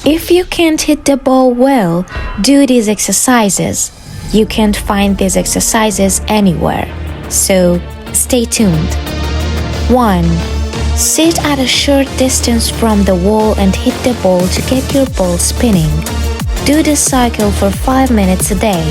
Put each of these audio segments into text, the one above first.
If you can't hit the ball well, do these exercises. You can't find these exercises anywhere, so stay tuned. 1. Sit at a short distance from the wall and hit the ball to get your ball spinning. Do this cycle for 5 minutes a day.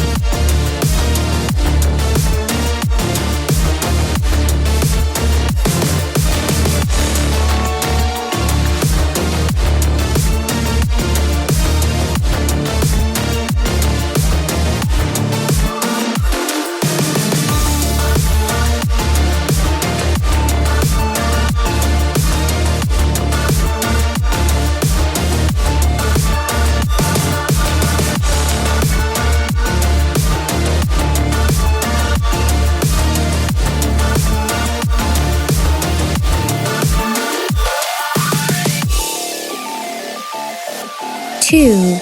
2.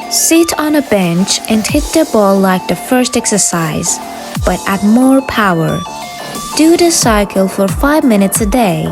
Sit on a bench and hit the ball like the first exercise, but add more power. Do this cycle for 5 minutes a day.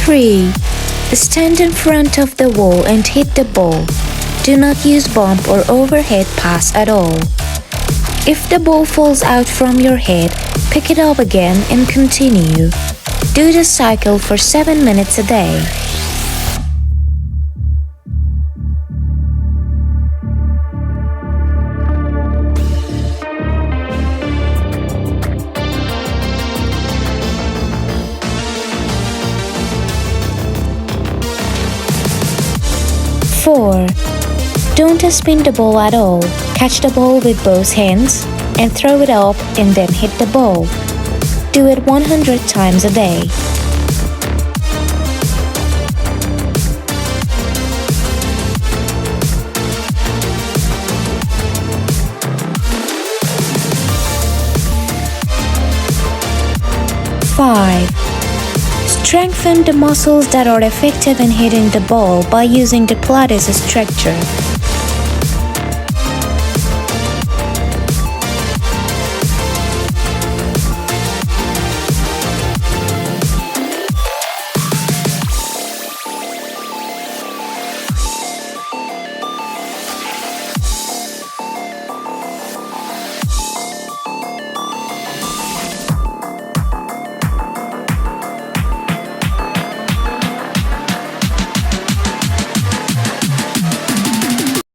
3. Stand in front of the wall and hit the ball. Do not use bump or overhead pass at all. If the ball falls out from your head, pick it up again and continue. Do this cycle for 7 minutes a day. 4. Don't spin the ball at all. Catch the ball with both hands and throw it up and then hit the ball. Do it 100 times a day. 5. Strengthen the muscles that are effective in hitting the ball by using the Pilates structure.